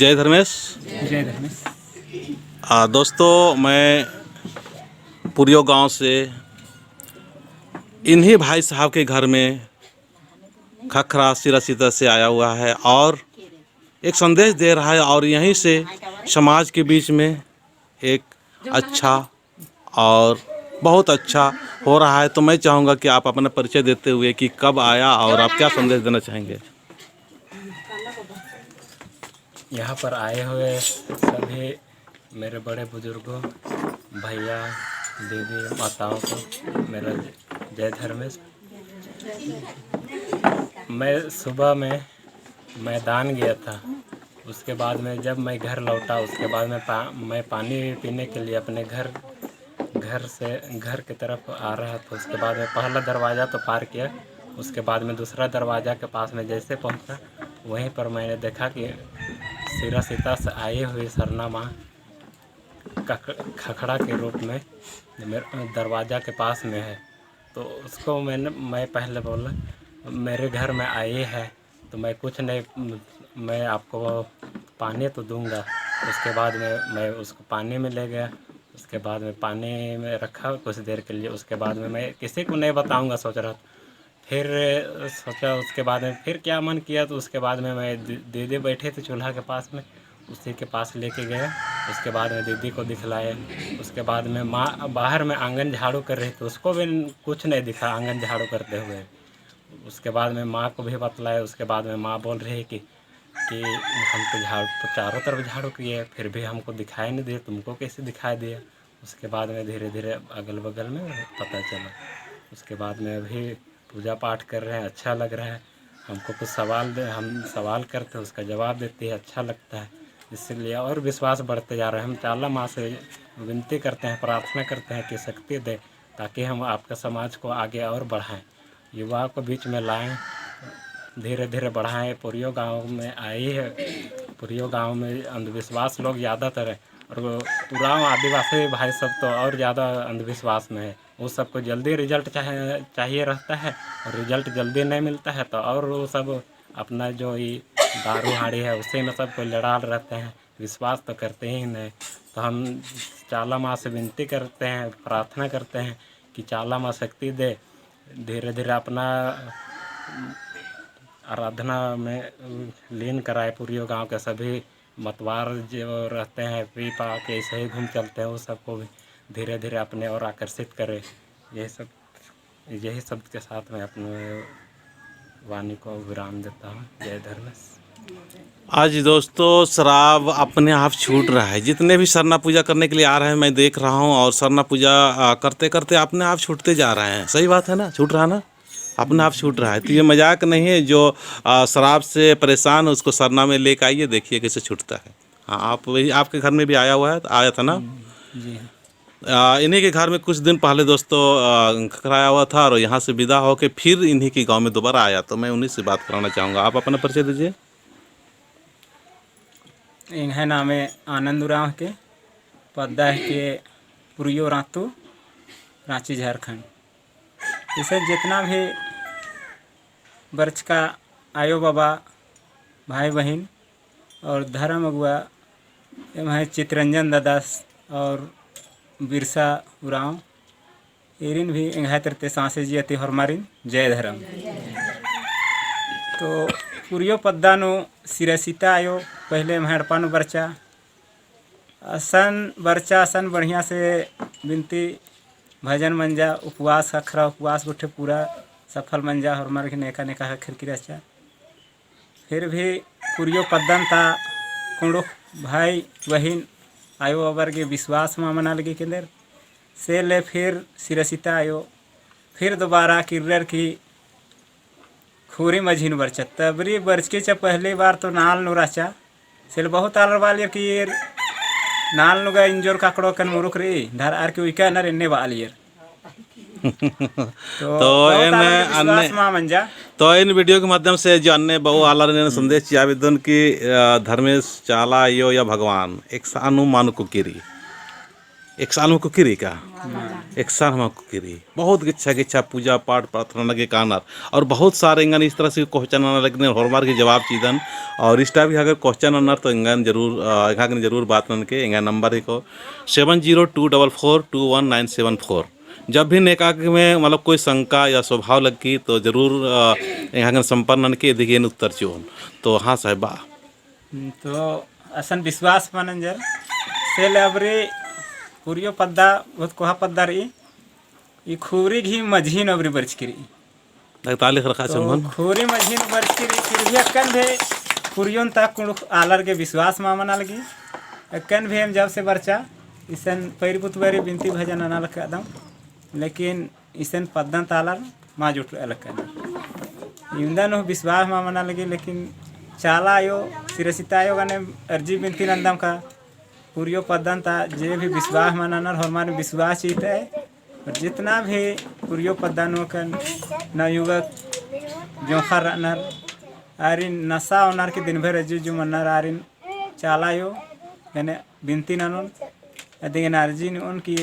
जय धर्मेश। जय धर्मेश। दोस्तों, मैं पुरियो गांव से इन्हीं भाई साहब के घर में खखरा सिरासीता से आया हुआ है और एक संदेश दे रहा है और यहीं से समाज के बीच में एक अच्छा और बहुत अच्छा हो रहा है। तो मैं चाहूँगा कि आप अपना परिचय देते हुए कि कब आया और आप क्या संदेश देना चाहेंगे। यहाँ पर आए हुए सभी मेरे बड़े बुजुर्गों, भैया, दीदी, माताओं को मेरा जय धर्मेश। मैं सुबह में मैदान गया था, उसके बाद में जब मैं घर लौटा उसके बाद में मैं पानी पीने के लिए अपने घर की तरफ आ रहा था। उसके बाद में पहला दरवाज़ा तो पार किया, उसके बाद में दूसरा दरवाज़ा के पास में जैसे पहुंचा वहीं पर मैंने देखा कि सिरासीता से आई हुई सरना माँ खखड़ा के रूप में मेरे दरवाज़ा के पास में है। तो उसको मैं पहले बोला मेरे घर में आई है तो मैं कुछ नहीं, मैं आपको पानी तो दूंगा। उसके बाद में मैं उसको पानी में ले गया, उसके बाद में पानी में रखा कुछ देर के लिए। उसके बाद में मैं किसी को नहीं बताऊंगा सोच रहा था। फिर सोचा उसके बाद में फिर क्या मन किया तो उसके बाद में मैं दीदी बैठे थे चूल्हा के पास में, उसी के पास लेके गया। उसके बाद में दीदी को दिखलाया। उसके बाद में माँ बाहर में आंगन झाड़ू कर रही थी, उसको भी कुछ नहीं दिखा आंगन झाड़ू करते हुए। उसके बाद में माँ को भी बतलाया। उसके बाद में माँ बोल रही है कि हम तो झाड़ू तो चारों तरफ झाड़ू किए फिर भी हमको दिखाई नहीं दिया, तुमको कैसे दिखाई दिया। उसके बाद में धीरे धीरे अगल बगल में पता चला। उसके बाद में अभी पूजा पाठ कर रहे हैं, अच्छा लग रहा है। हमको कुछ हम सवाल करते हैं उसका जवाब देते हैं, अच्छा लगता है। इसलिए और विश्वास बढ़ते जा रहे हैं। हम चाला माँ से विनती करते हैं, प्रार्थना करते हैं कि शक्ति दे ताकि हम आपका समाज को आगे और बढ़ाएं, युवाओं को बीच में लाएं, धीरे धीरे बढ़ाएं। पुरियो गांव में आई है, पुरियो गांव में अंधविश्वास लोग ज़्यादातर है और उरांव आदिवासी भाई सब तो और ज़्यादा अंधविश्वास में है। वो सबको जल्दी रिजल्ट चाहिए रहता है और रिजल्ट जल्दी नहीं मिलता है तो और वो सब अपना जो ये दारू हाड़ी है उसी में सबको लड़ा रहते हैं, विश्वास तो करते ही नहीं। तो हम चाला माँ से विनती करते हैं, प्रार्थना करते हैं कि चाला माँ शक्ति दे, धीरे धीरे अपना आराधना में लीन कराए। पुरियो गांव के सभी मतवार जो रहते हैं पी पा के ऐसे ही घूम चलते हैं, वो सबको भी धीरे धीरे अपने और आकर्षित करे। यही सब के साथ में अपने वाणी को विराम देता हूँ। जय धर्मेश। आज दोस्तों, शराब अपने आप छूट रहा है। जितने भी सरना पूजा करने के लिए आ रहे हैं मैं देख रहा हूँ और सरना पूजा करते करते अपने आप छूटते जा रहे हैं। सही बात है ना, छूट रहा ना, अपने आप छूट रहा है। तो ये मजाक नहीं है। जो शराब से परेशान है उसको सरना में लेकर आइए, देखिए कैसे छूटता है। हाँ, आप वही आपके घर में भी आया हुआ है, आया था ना जी। इन्हीं के घर में कुछ दिन पहले दोस्तों खखराया हुआ था और यहाँ से विदा होकर फिर इन्हीं के गाँव में दोबारा आया। तो मैं उन्हीं से बात कराना चाहूँगा। आप अपना परिचय दीजिए। इन्हें नाम है आनंद उरांव के, पद्दा है के पुरियो रातू, रांची झारखंड। इसे जितना भी वर्ष का आयो बाबा भाई बहन और धर्म अगुआ एवं चितरंजन दादा और बिरसा उरांव एरिन भी इंघाय तरते सांसे जी अति हरमारिन जय धर्म। तो पुरियो पद्दा नो सिरासीता आयो पहले हड़पा नो बर्चा असन बढ़िया से बिनती भजन मंजा उपवास खखरा उपवास उठे पूरा सफल मंजा हरमार के नेका नेका खिरकी रचा। फिर भी पुरियो पद्दन था कुंडो भाई बहन आयो अबर के विश्वास में मना लगे के अंदर से ले फिर सिरासीता आयो। फिर दोबारा किर्रर की खूरी मझीन बरचा तबरी बरच के चा पहली बार तो नाल नुराचा सेल बहुत आलर वाल कि नाल नुगा इंजोर काकड़ो कन मुरुक रे धर आर के विका नर इन्ने वालियर तो इन वीडियो के माध्यम से जो अन्य बहु आलर ने संदेश चिया विदन की धर्मेश चाला यो या भगवान एक सानु मानु कुकिरी एक साल में कुकिरी का एक साल में कुकिरी बहुत गिच्छा गिच्छा पूजा पाठ प्रार्थना लगे कानर और बहुत सारे इंगन इस तरह से क्वेश्चन आना लगने हॉलमार्क के जवाब चीदन और इस भी अगर क्वेश्चन आना तो इंगन जरूर बात नन के इंगन नंबर ही को 7024421974 जब भी नेका में मतलब कोई शंका या स्वभाव लगी तो जरूर यहाँ संपर्क के दिखे उत्तर चुन तो हाँ साहिबा तो असन विश्वास मानन जर सेल अबरे पुरियो पद्दा बहुत कोहा पद्दा रही ई खूरी घी मझीन अबरे बरच करी ताली रखा तो खूरी मझीन बरच करी फिर भी अक्कन भे पुरियों तक कुण आलर के विश्वास मामना लगी अक्कन भी हम जब से बरचा इसन पैर पुतवारी बिनती भजन अना लग दम लेकिन इसन पद्दन तालर माँ जुट अलग कर इंदन विश्वास मामना लगी लेकिन चाला आयो सिरसिता आयो गने अर्जी बिनती नंदम का पूरियो पदन था जे भी विश्वास माननर हमारे विश्वास ही है और जितना भी पूरियो पदन होकर न युवक जोखर रनर आरिन नशा ओनर के दिन भर अजू मनर आरिन चालायो यानी बिनती नन यदि अर्जी उनकी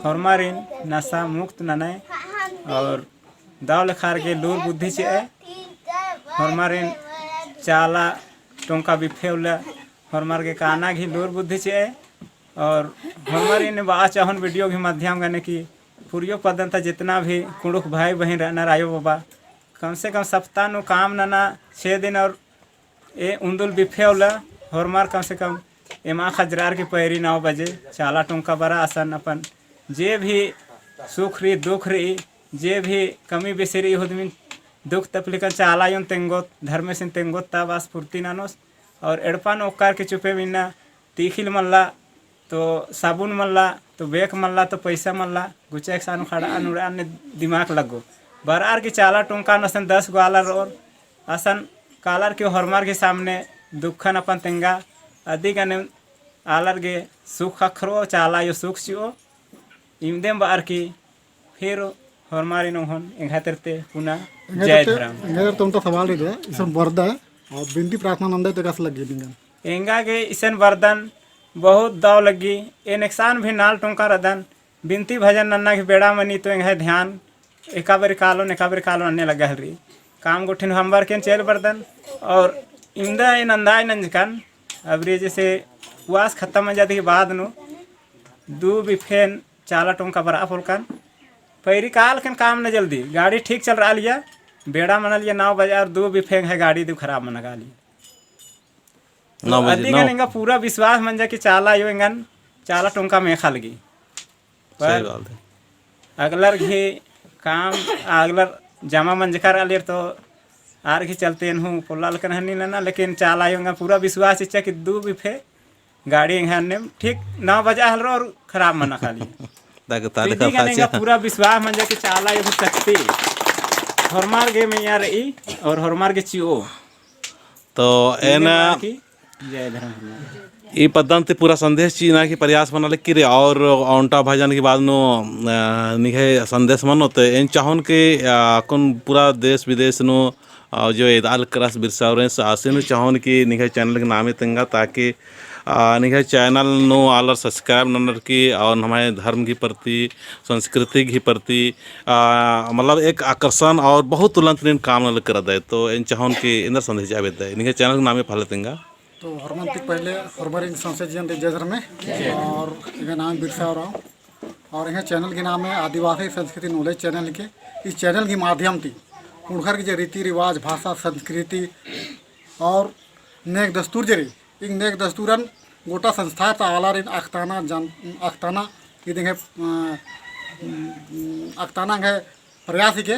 हमारिन नशा मुक्त नने और दाव लखार के लूर बुद्धि से हमारिन चाला टोंका बिफेवला हमार के काना घी लूर बुद्धि से और हमारे ने बा चाहन वीडियो के माध्यम गने की पूरियो पदन था जितना भी कुड़ुक भाई बहन रहना आयो बाबा कम से कम सप्ताह नो काम नना 6 दिन और ए उंदुल बिफेवला हमार कम से कम एमा खजरार की पैरी 9 बजे चाला टोंका बड़ा आसन अपन जे भी सुख रही दुख रही जे भी कमी बेसरी हुदमिन दुख तकलीफ चाला यूं तेंगोत धर्म से तेंगोत तब स्फूर्ति नानोस और एड़पान ओकार के चुपे बिना तीखिल मल्ला तो साबुन मल्ला तो बेक मल्ला तो पैसा मल्ला गुचे सानु खड़ा अनुरा ने दिमाग लगो बरार की चाला टोंका नसन 10 ग्वालर और असन कालर के हरमार के सामने दुखन अपन तेंगा अधिक अने आलर के सुख अखरो चाला यो सुख चियो इमदेम बार की फिर हरमारी नोहन एंगातरते पुनः जय धर्म इंगा तो उनका सवाल है इसम वरदा और बिनती प्रार्थना नंदे तो कस लगी बिंगन एंगा के इसन वरदान बहुत दाव लगी ए नुकसान भी नाल टोंका रदन बिनती भजन नन्ना की बेड़ा मनी तो एंगा ध्यान एकाबरी कालो अन्य लगा हरी काम गुठिन हमबर के चेल बर्दन और इंदा इन अंदाज नंजकन अबरी जैसे उवास खत्म हो जाती के बाद नु दू बिफेन चाला टोंका बरा फुलकन पैरी काल कन काम न जल्दी गाड़ी ठीक चल रहा लिया बेड़ा मना लिया 9 बजे और 2 भी फेंक है गाड़ी दो खराब मना लिया 9 बजे पूरा विश्वास मन जा कि चाला यो इंगन चाला टोंका में खा लगी पर अगलर घी काम अगलर जमा मंजकर अलिर तो आर घी चलते हूँ पोलाल कर हनी ना लेकिन चाला यो पूरा विश्वास इच्छा कि 2 भी फे गाड़ी इंगन ठीक 9 बजे हल और खराब मना खा लिया पूरा विश्वास मन जा कि चाला यो शक्ति हरमार गे में यार ई और हरमार के चियो तो एना जय धर्म ये पद्धति पूरा संदेश चीना की प्रयास बना कि रे और औंटा भजन के बाद नो निखे संदेश मनो तो इन चाहन के कौन पूरा देश विदेश नो जो इदाल क्रस बिरसा आसिन चाहन की निखे चैनल के नामे तेंगा ताकि निखे चैनल नो आलर सब्सक्राइब नंबर की और हमारे धर्म की प्रति संस्कृति की प्रति मतलब एक आकर्षण और बहुत तुलंत काम न कर दे तो इन चाहन की इंदर संदेश आवे दे निखे चैनल के नामे फल तेंगा तो हरमंती पहले हरबारी संसद जीवन जय धर्म में और इनका नाम बिरसा राव और यह चैनल के नाम है आदिवासी संस्कृति नॉलेज चैनल के इस चैनल के माध्यम थी उनखर की जो रीति रिवाज भाषा संस्कृति और नेक दस्तूर जरी इन नेक दस्तूरन गोटा संस्था आलार इन अख्ताना ये देखे अख्ताना है प्रयास के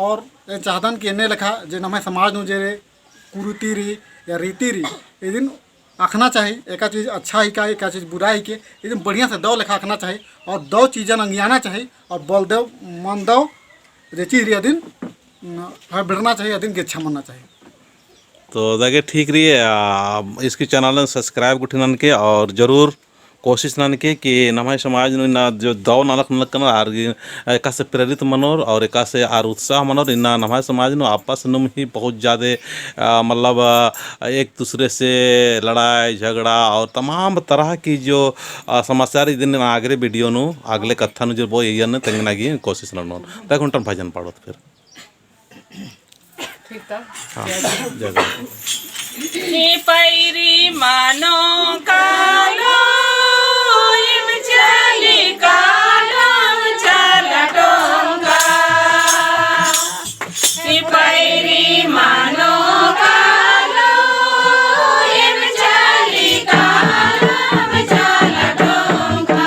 और चाहतन कि इन्हें लिखा जो नमे समाज नु जे कुरीति रही या रीति रही ये दिन आखना चाहिए एक चीज़ अच्छा ही का एक चीज़ बुरा ही के ये दिन बढ़िया से दो लिखा आखना चाहिए और 2 चीज़ें अंगियाना चाहिए और बल दो मन दो ये चीज़ रही दिन हमें बिड़ना चाहिए दिन की अच्छा मनना चाहिए तो देखिए ठीक रही है इसकी चैनल सब्सक्राइब उठिनन के और ज़रूर कोशिश नान के कि नमाय समाज ना जो दौ नालक नलक कना आर एका से प्रेरित मनोर और एका से आर उत्साह मनोर इना नमाय समाज नो आपस में ही बहुत ज़्यादा मतलब एक दूसरे से लड़ाई झगड़ा और तमाम तरह की जो समस्या दिन आगरे वीडियो नु अगले कथा नु जो वो ये तेंगनागी कोशिश नोन तक उन भजन पढ़ो फिर ठीक है। पैरी मानो कालो इम चली कालो चला डोंगा पैरी मानो कालो इम चली कालो चला डोंगा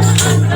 Yeah.